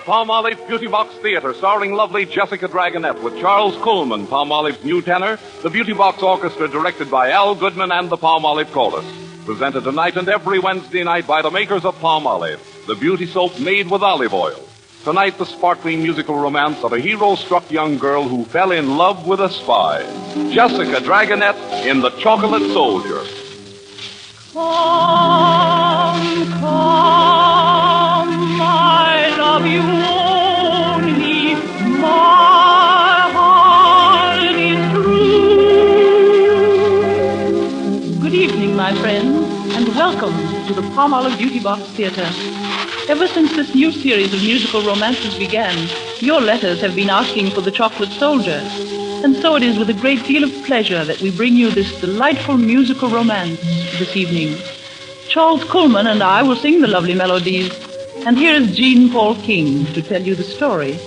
PALMOLIVE Beauty Box Theater, starring lovely Jessica Dragonette with Charles KULLMANN, PALMOLIVE's new tenor, the Beauty Box Orchestra directed by Al Goodman and the PALMOLIVE Chorus. Presented tonight and every Wednesday night by the makers of PALMOLIVE, the beauty soap made with olive oil. Tonight, the sparkling musical romance of a hero-struck young girl who fell in love with a spy. Jessica Dragonette in The Chocolate Soldier. Come, come, I love you only, my heart is true. Good evening, my friends, and welcome to the PALMOLIVE Beauty Box Theater. Ever since this new series of musical romances began, your letters have been asking for The Chocolate Soldier. And so it is with a great deal of pleasure that we bring you this delightful musical romance this evening. Charles KULLMANN and I will sing the lovely melodies, and here is Jean Paul King to tell you the story.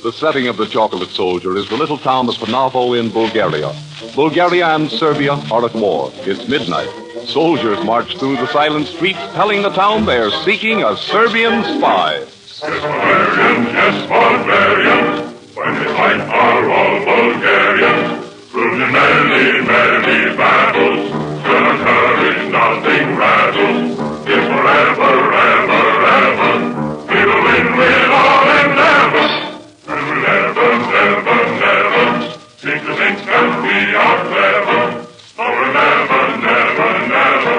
The setting of The Chocolate Soldier is the little town of Panovo in Bulgaria. Bulgaria and Serbia are at war. It's midnight. Soldiers march through the silent streets, telling the town they are seeking a Serbian spy. Yes, Bulgarians, yes, Bulgarians, when we fight are all Bulgarians. Through the many, many battles, still our courage nothing rattles. Yes, forever, ever, ever, we will win with all endeavor. And we'll never, never, never seem to think that we are clever. Oh, we'll never, never, never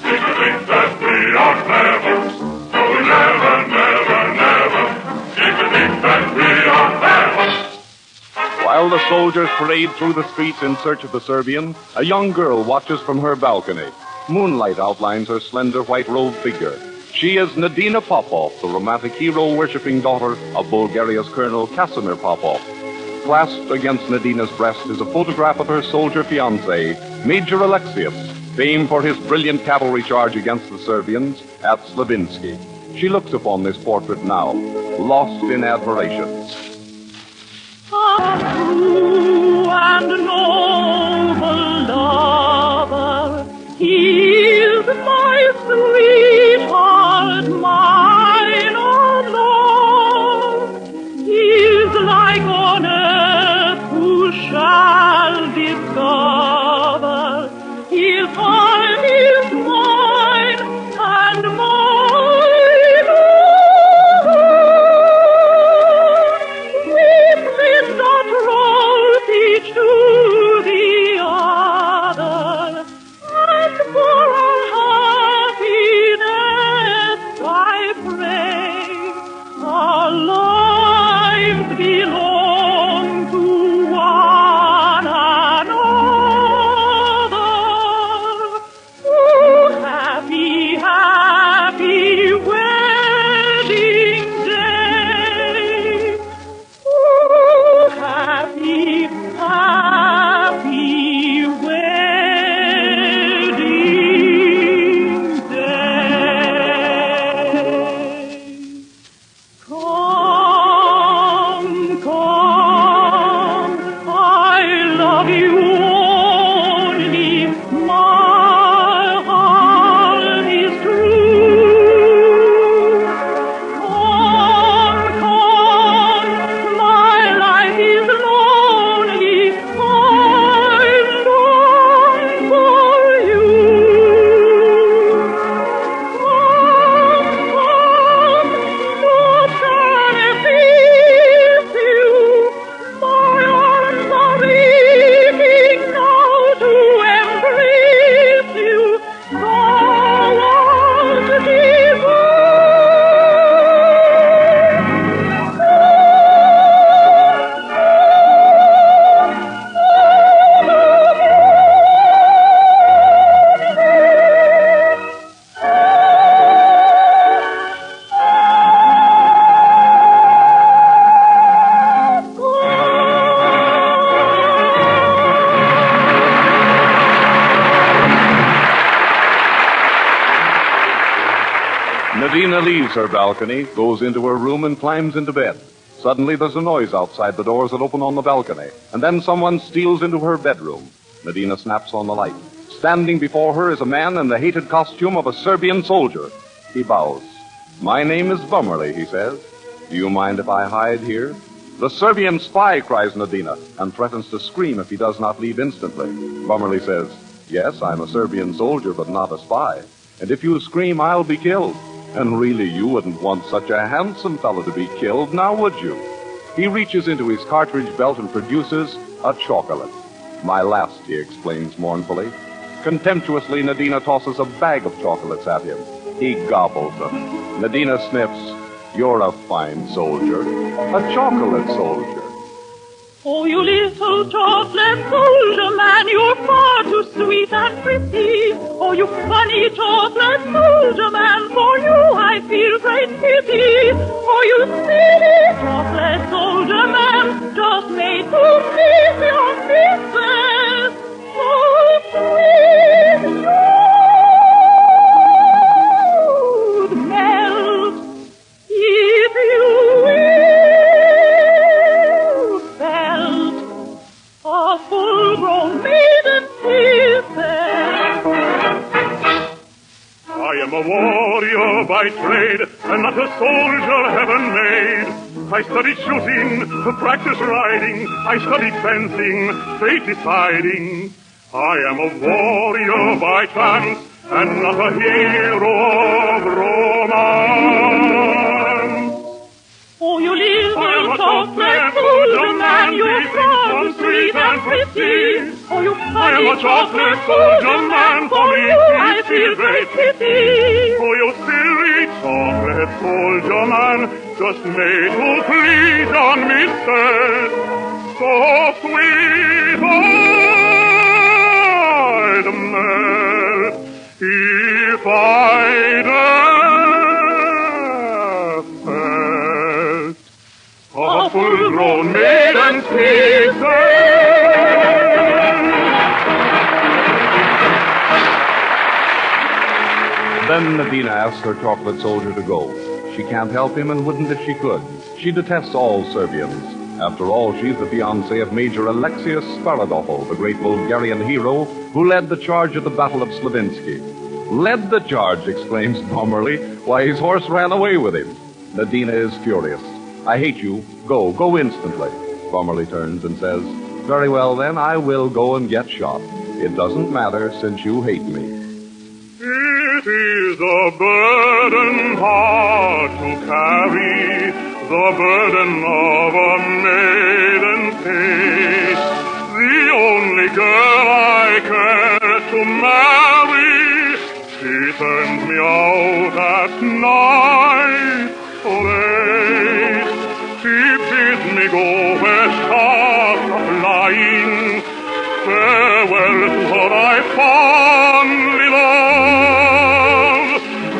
seem to think that we are clever. Oh, we'll never, never, never seem to think that we are clever. While the soldiers parade through the streets in search of the Serbian, a young girl watches from her balcony. Moonlight outlines her slender white-robed figure. She is Nadina Popov, the romantic hero-worshipping daughter of Bulgaria's Colonel Casimir Popov. Clasped against Nadina's breast is a photograph of her soldier fiancé, Major Alexius, famed for his brilliant cavalry charge against the Serbians at Slavinsky. She looks upon this portrait now, lost in admiration. True and noble lover, he's my sweetheart, mine alone. He's like on earth who shall discover his heart is mine and mine alone. We not rose each to the other, and for our happiness I pray. Our lives belong to one another. Oh, happy, happy wedding day. Oh, happy, happy wedding day. Come, come, I love you only, my heart is true. Come, come, my life is lonely, I long for you. Come, not can escape you, my arms are reaching now to embrace you, thou art divine. Nadina leaves her balcony, goes into her room, and climbs into bed. Suddenly, there's a noise outside the doors that open on the balcony, and then someone steals into her bedroom. Nadina snaps on the light. Standing before her is a man in the hated costume of a Serbian soldier. He bows. "My name is Bummerly," he says. Do you mind if I hide here? The Serbian spy, cries Nadina, and threatens to scream if he does not leave instantly. Bummerly says, yes, I'm a Serbian soldier, but not a spy. And if you scream, I'll be killed. And really, you wouldn't want such a handsome fellow to be killed, now would you? He reaches into his cartridge belt and produces a chocolate. My last, he explains mournfully. Contemptuously, Nadina tosses a bag of chocolates at him. He gobbles them. Nadina sniffs. You're a fine soldier. A chocolate soldier. Oh, you little chocolate soldier man, you're far too sweet and pretty. Oh, you funny chocolate soldier man, for you I feel great pity. Oh, you silly chocolate soldier man, just made to please your mistress. Oh, sweet, you'd melt if you felt a full-grown maiden kisses. I am a warrior by trade, and not a soldier heaven made. I studied shooting, practice riding, I studied fencing, fate deciding. I am a warrior by chance, and not a hero of romance. Oh, you little chocolate soldier man, you're far too sweet and pretty. Oh, you I am funny a chocolate soldier man, for me I feel great pity. Oh, you silly chocolate soldier man, just made to please your mistress. So sweet I'd melt if I'd felt a full-grown maiden's kisses. Then Nadina asks her chocolate soldier to go. She can't help him and wouldn't if she could. She detests all Serbians. After all, she's the fiancée of Major Alexius Sparadopoulos, the great Bulgarian hero who led the charge at the Battle of Slavinsky. Led the charge, exclaims Bummerly. Why, his horse ran away with him. Nadina is furious. I hate you. Go instantly. Bummerly turns and says, very well then, I will go and get shot. It doesn't matter since you hate me. It is a burden hard to carry, the burden of a maiden's fate. The only girl I care to marry, she turns me out at night late. She bids me go where stars are flying. Farewell to her I fondly love.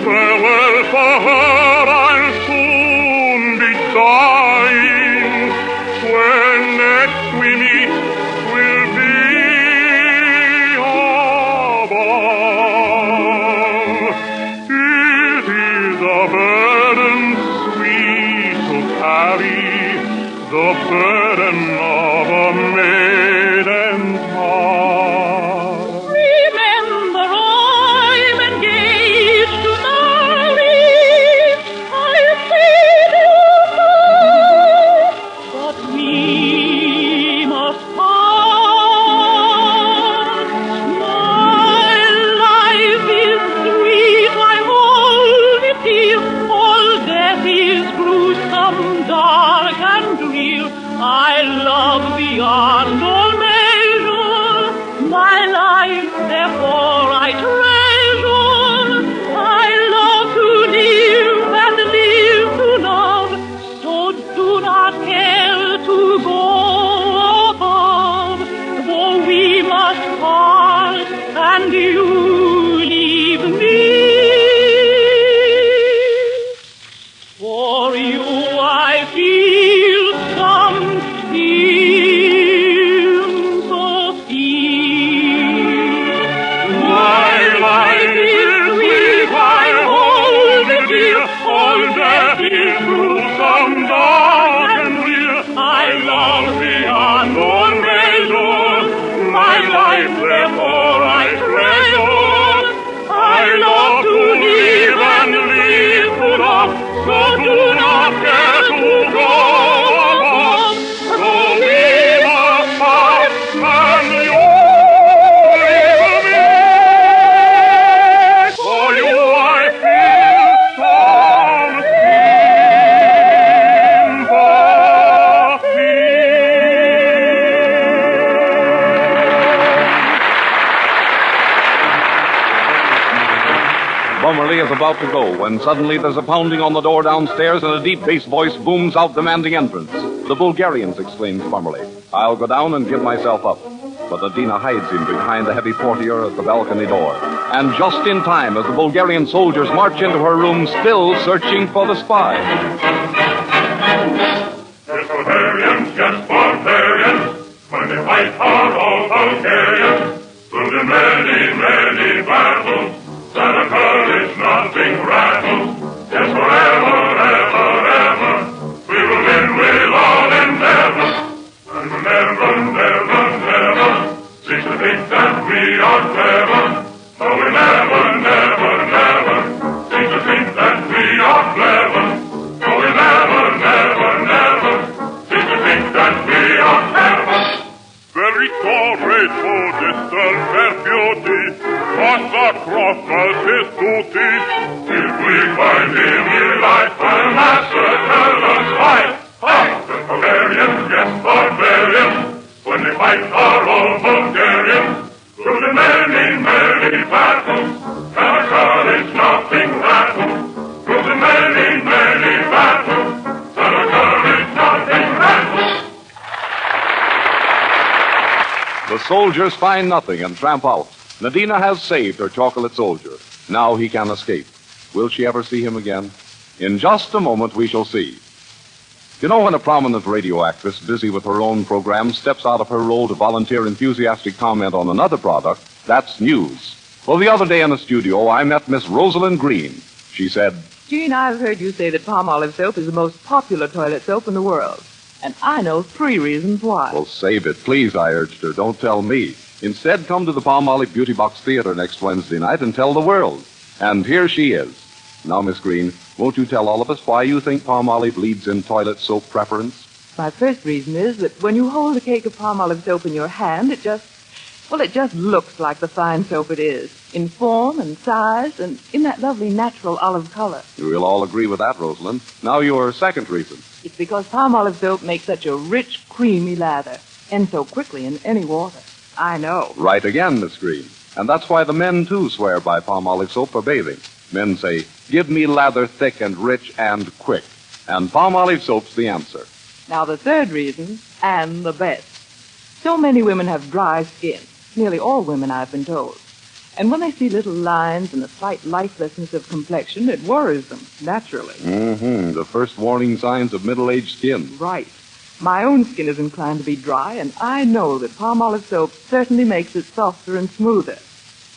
Farewell for her I'll soon be dying. When next we meet will be above. It is a burden sweet to carry, the burden of a maiden's heart. Remember, I'm engaged to marry. I'll save you both, but we must part. My life is sweet, I hold it dear. All death is gruesome, dark and drear. I love beyond all measure. My life, therefore, I treasure. I love to live and live to love. So do not care to go above. For we must part, and you leave me. For you I feel some feelings of fear. My life is sweet, I hold it dear. All death is gruesome, dark and drear. I love beyond all measure. My life, therefore, I treasure. I love to live and live to love. So do not care to about to go when suddenly there's a pounding on the door downstairs and a deep bass voice booms out demanding entrance. The Bulgarians, exclaims Parmolive. I'll go down and give myself up. But Nadina hides him behind the heavy portiere at the balcony door. And just in time as the Bulgarian soldiers march into her room, still searching for the spy. Yes, Bulgarians, yes, barbarians, when they fight are all Bulgarians. Through the many, many battles, that a courage nothing rattles. Yes, forever, ever, ever, we will win, we'll all endeavor. And we'll never, never, never cease to think that we are clever. No, we never, never, never cease to think that we are clever. No, we never, never, never cease to think that we are clever. Very grateful, distant fair beauty, must across us his duty. If we find him, he'll light, and massacre us, fight, fight. The Bulgarians, yes, barbarians, when they fight are all Bulgarians. Through the many, many battles, and our courage nothing rattles. Through the many, many battles, and our courage nothing rattles. The soldiers find nothing and tramp out. Nadina has saved her chocolate soldier. Now he can escape. Will she ever see him again? In just a moment, we shall see. You know, when a prominent radio actress busy with her own program steps out of her role to volunteer enthusiastic comment on another product, that's news. Well, the other day in the studio, I met Miss Rosalind Green. She said, Gene, I've heard you say that PALMOLIVE soap is the most popular toilet soap in the world. And I know 3 reasons why. Well, save it, please, I urged her. Don't tell me. Instead, come to the PALMOLIVE Beauty Box Theater next Wednesday night and tell the world. And here she is. Now, Miss Green, won't you tell all of us why you think PALMOLIVE leads in toilet soap preference? My first reason is that when you hold a cake of PALMOLIVE soap in your hand, it just looks like the fine soap it is. In form and size and in that lovely natural olive color. We'll all agree with that, Rosalind. Now, your second reason. It's because PALMOLIVE soap makes such a rich, creamy lather. And so quickly in any water. I know. Right again, Miss Green. And that's why the men, too, swear by PALMOLIVE soap for bathing. Men say, give me lather thick and rich and quick. And PALMOLIVE soap's the answer. Now, the third reason, and the best. So many women have dry skin. Nearly all women, I've been told. And when they see little lines and a slight lifelessness of complexion, it worries them, naturally. Mm-hmm. The first warning signs of middle-aged skin. Right. My own skin is inclined to be dry, and I know that PALMOLIVE soap certainly makes it softer and smoother.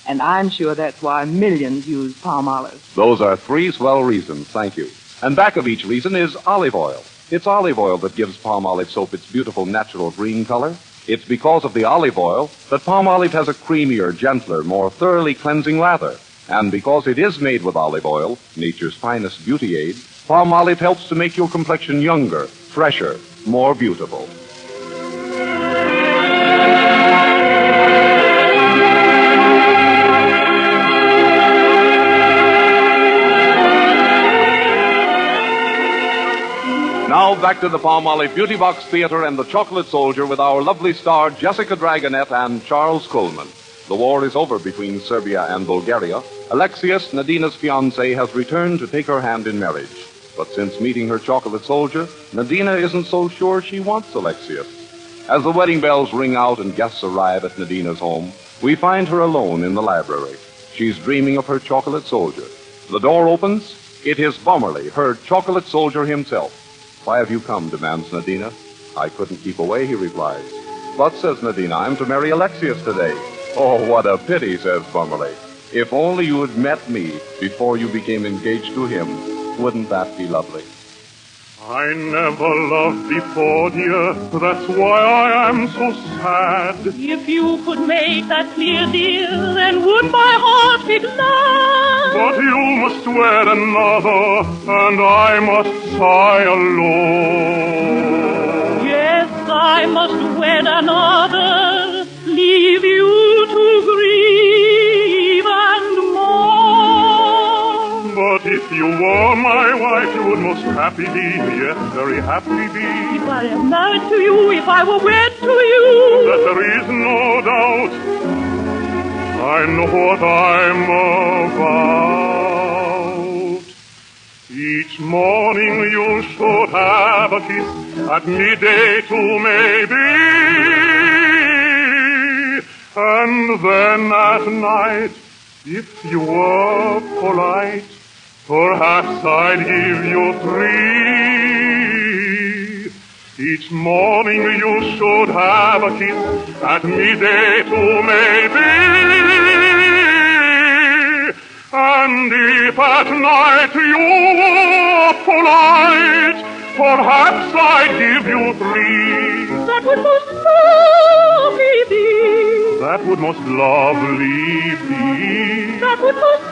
And I'm sure that's why millions use PALMOLIVE. Those are 3 swell reasons, thank you. And back of each reason is olive oil. It's olive oil that gives PALMOLIVE soap its beautiful natural green color. It's because of the olive oil that PALMOLIVE has a creamier, gentler, more thoroughly cleansing lather. And because it is made with olive oil, nature's finest beauty aid, PALMOLIVE helps to make your complexion younger, fresher, more beautiful. Now back to the PALMOLIVE Beauty Box Theater and the Chocolate Soldier with our lovely star Jessica Dragonette and Charles Kullmann. The war is over between Serbia and Bulgaria. Alexius, Nadina's fiancé, has returned to take her hand in marriage. But since meeting her chocolate soldier, Nadina isn't so sure she wants Alexius. As the wedding bells ring out and guests arrive at Nadina's home, we find her alone in the library. She's dreaming of her chocolate soldier. The door opens. It is Bummerly, her chocolate soldier himself. Why have you come, demands Nadina. I couldn't keep away, he replies. But, says Nadina, I'm to marry Alexius today. Oh, what a pity, says Bummerly. If only you had met me before you became engaged to him. Wouldn't that be lovely? I never loved before, dear. That's why I am so sad. If you could make that clear, dear, then would my heart be glad. But you must wed another, and I must sigh alone. Yes, I must wed another, leave you to grieve and mourn. But if you were my wife, you would most happy be, yes, very happy be. If I am married to you, if I were wed to you, That there is no doubt, I know what I'm about. Each morning you should have a kiss, at midday too maybe, and then at night, if you were polite, perhaps I'd give you 3. Each morning you should have a kiss, at midday too maybe, and if at night you were polite, perhaps I'd give you 3. That would most lovely be. That would most lovely be. That would most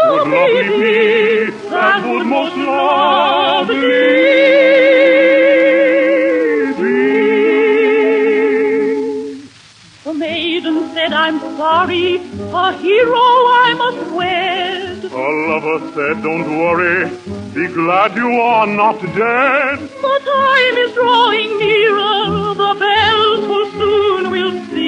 Would lovely be. That would most lovely be. The maiden said, I'm sorry, a hero I must wed. A lover said, don't worry, be glad you are not dead. The time is drawing nearer, the bells will soon will sing.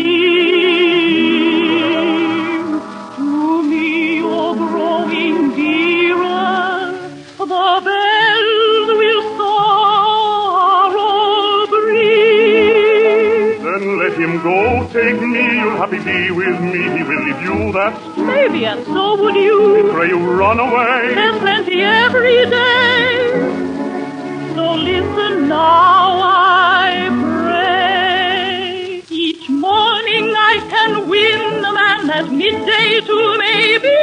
To me you're growing dearer, the bells will sorrow bring. Then let him go, take me, you'll happy be with me, he will leave you, that's true. Maybe, and so would you. Pray you run away. There's plenty every day. So listen now, I pray. Each morning I can win a man, at midday too maybe.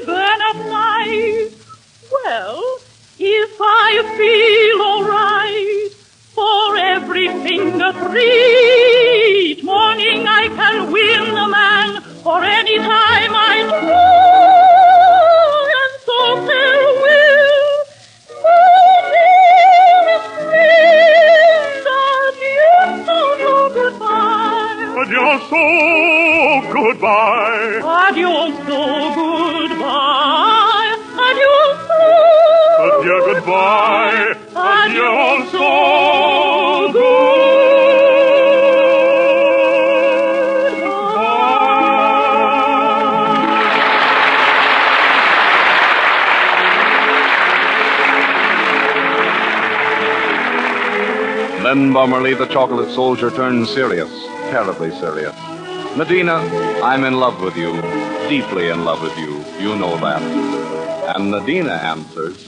Then at night, well, if I feel all right, for every finger 3. Each morning I can win a man, for any time I try, and so farewell, Adieu, so goodbye. Adieu, so goodbye. Adieu, so Adieu, goodbye. Adieu, so Then Bummerly, the chocolate soldier, turns serious, terribly serious. Nadina, I'm in love with you, deeply in love with you. You know that. And Nadina answers,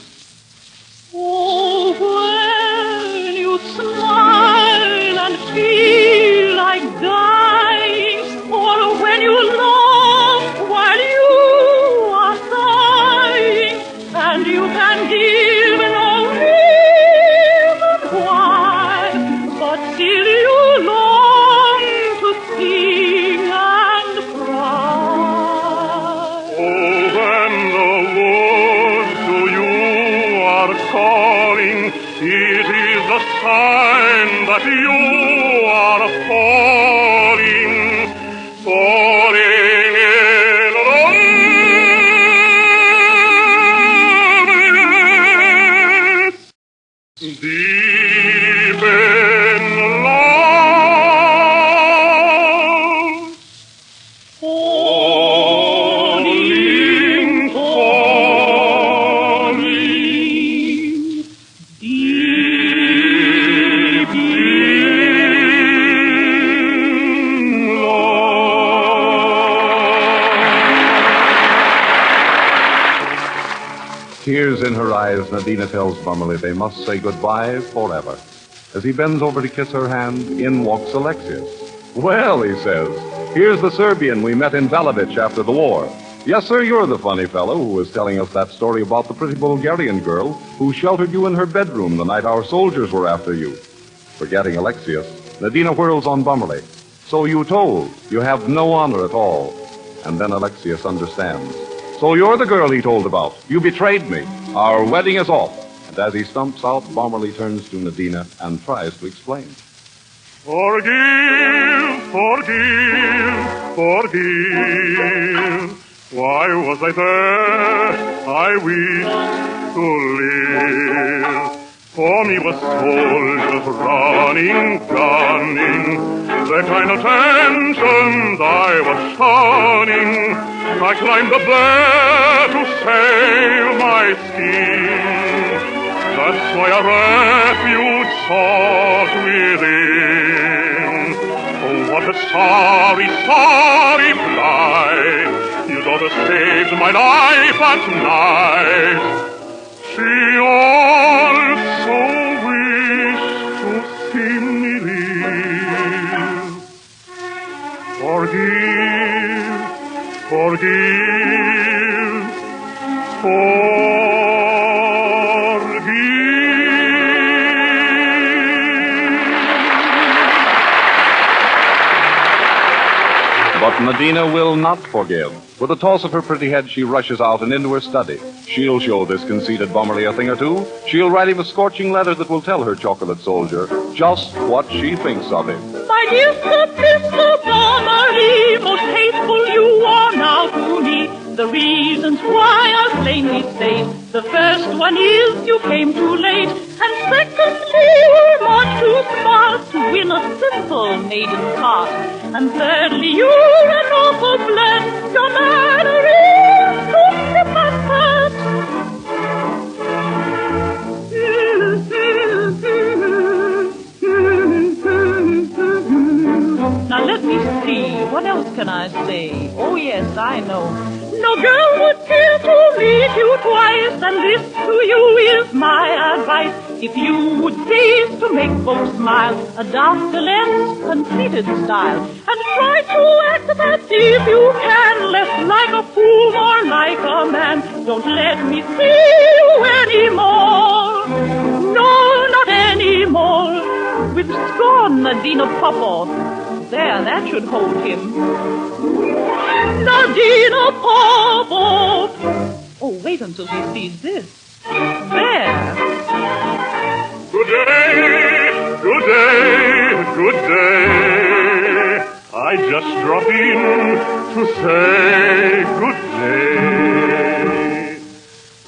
oh, when you smile and feel like dying, or when you laugh while you are sighing, and you can give no reason why, but still you long to sing and cry. oh, when the woods to you are calling, it is a sign that you are falling, falling in love. Deep in love. Falling, falling, deep in love. Tears in her eyes, Nadina tells Bummerly they must say goodbye forever. As he bends over to kiss her hand, in walks Alexius. Well, he says, here's the Serbian we met in Valovich after the war. Yes, sir, you're the funny fellow who was telling us that story about the pretty Bulgarian girl who sheltered you in her bedroom the night our soldiers were after you. Forgetting Alexius, Nadina whirls on Bummerly. So you told. You have no honor at all. And then Alexius understands. So you're the girl he told about. You betrayed me. Our wedding is off. And as he stumps out, Bummerly turns to Nadina and tries to explain. Forgive, forgive, forgive. Why was I there? I wished to live. For me were soldiers running, gunning, the kind attentions I was shunning. I climbed the bed to save my skin. That's why a refuge sought within. Oh, what a sorry, sorry plight. Your daughter saved my life at night. She also wished to see me live. Forgive, forgive, But Nadina will not forgive. With a toss of her pretty head, she rushes out and into her study. She'll show this conceited Bummerly a thing or two. She'll write him a scorching letter that will tell her chocolate soldier just what she thinks of him. My dear Sir Mr. Bummerly, most hateful you are now to me. The reasons why I'll plainly state. The first one is you came too late. And secondly, you're much too smart to win a simple maiden's heart. And thirdly, you're an awful flirt. Your manner is to slip and hurt. Now let me see, what else can I say? Oh yes, I know. No girl would care to meet you twice, and this to you is my advice. If you would cease to make folks smile, adopt a less conceited style, and try to act that if you can, less like a fool, more like a man. Don't let me see you anymore. No, not anymore. With scorn, Nadina Popov. There, that should hold him. Nadina Popov. Oh, wait until he sees this. There. Good day, good day, good day. I just dropped in to say good day.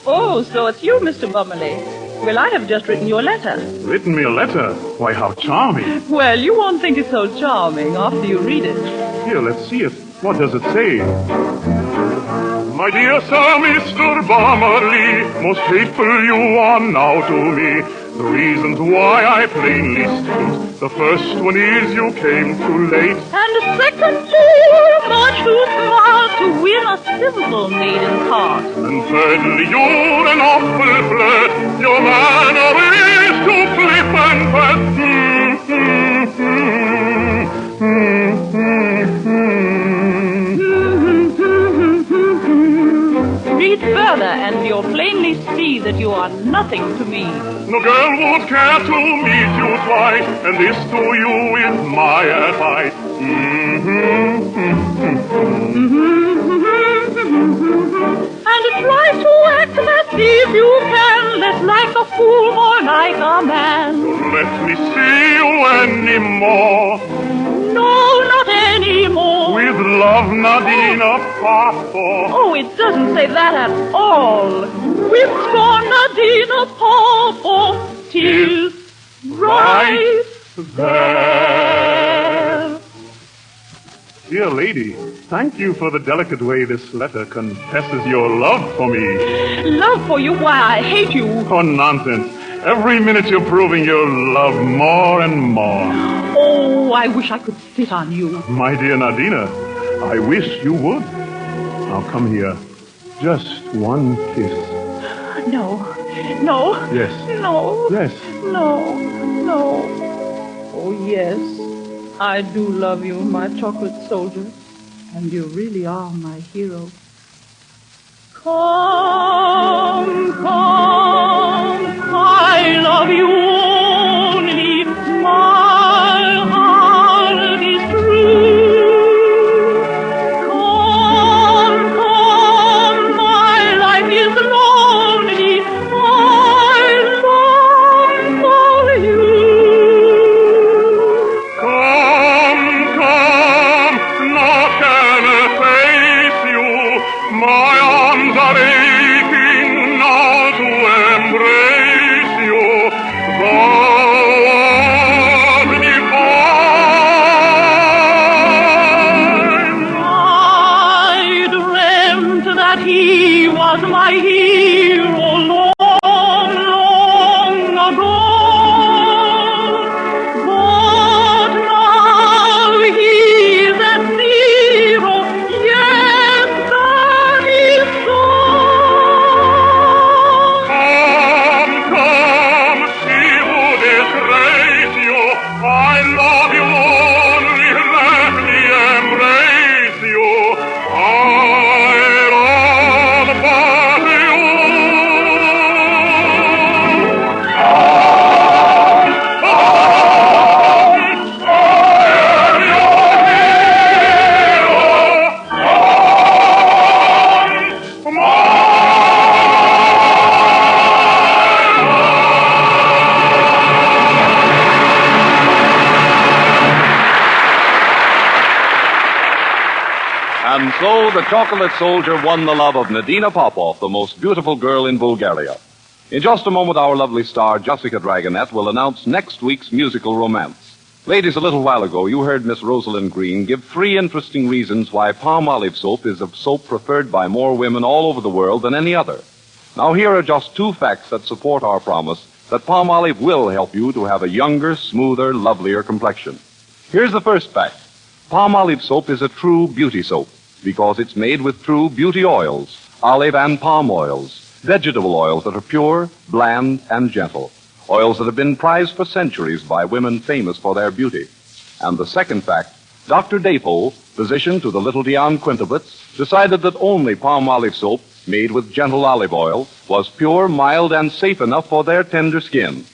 Oh, so it's you, Mr. Bummerly. Well, I have just written you a letter. Written me a letter? Why, how charming. Well, you won't think it's so charming after you read it. Here, let's see it. What does it say? My dear Sir Mr. Bummerly, most hateful you are now to me. The reasons why I plainly state. The first one is you came too late. And secondly, you're much too smart to win a simple maiden's heart. And thirdly, you're an awful flirt. Your manner is too flippant, but Read further, and you'll plainly see that you are nothing to me. no girl would care to meet you twice, and this to you is my advice. And try to act as if you can, less like a fool, more like a man. Don't let me see you anymore. No, not anymore. With love, Nadina Popov. Oh, it doesn't say that at all. With scorn, Nadina Popov. 'Tis right there. Dear lady, thank you for the delicate way this letter confesses your love for me. Love for you? Why, I hate you. Oh, nonsense. Every minute you're proving your love more and more. Oh, I wish I could sit on you. My dear Nadina, I wish you would. Now come here. Just one kiss. No, no. Yes. No. Yes. No, no. Oh, yes. I do love you, my chocolate soldier. And you really are my hero. Come, come, I love you only. My heart is true. Come, come, my life is lonely. I long for you. Come, come, now can I face you? My arms are aching now. So the chocolate soldier won the love of Nadina Popov, the most beautiful girl in Bulgaria. In just a moment, our lovely star, Jessica Dragonette, will announce next week's musical romance. Ladies, a little while ago, you heard Miss Rosalind Green give 3 interesting reasons why Palmolive soap is a soap preferred by more women all over the world than any other. Now, here are just 2 facts that support our promise that Palmolive will help you to have a younger, smoother, lovelier complexion. Here's the first fact. Palmolive soap is a true beauty soap because it's made with true beauty oils, olive and palm oils, vegetable oils that are pure, bland, and gentle. Oils that have been prized for centuries by women famous for their beauty. And the second fact, Dr. Dapo, physician to the little Dion quintuplets, decided that only Palmolive soap made with gentle olive oil was pure, mild, and safe enough for their tender skin.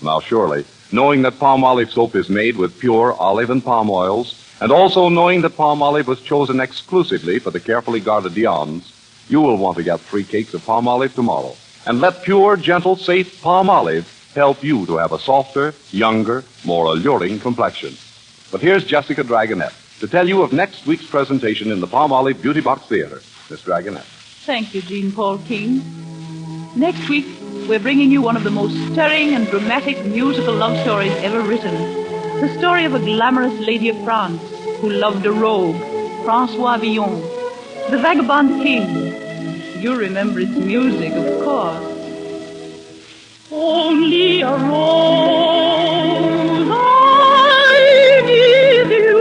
Now surely, knowing that Palmolive soap is made with pure olive and palm oils, and also knowing that Palmolive was chosen exclusively for the carefully guarded Dions, you will want to get 3 cakes of Palmolive tomorrow. And let pure, gentle, safe Palmolive help you to have a softer, younger, more alluring complexion. But here's Jessica Dragonette to tell you of next week's presentation in the Palmolive Beauty Box Theater. Miss Dragonette. Thank you, Jean Paul King. Next week, we're bringing you one of the most stirring and dramatic musical love stories ever written. The story of a glamorous lady of France who loved a rogue, François Villon, the vagabond king. You remember its music, of course. Only a rose I give you,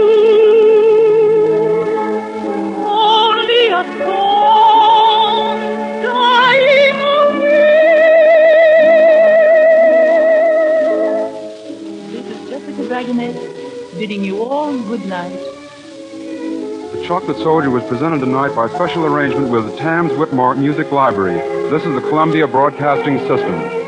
only a song dying away. This is Jessica Dragonette bidding you all good night. The Chocolate Soldier was presented tonight by special arrangement with the Tams Whitmore Music Library. This is the Columbia Broadcasting System.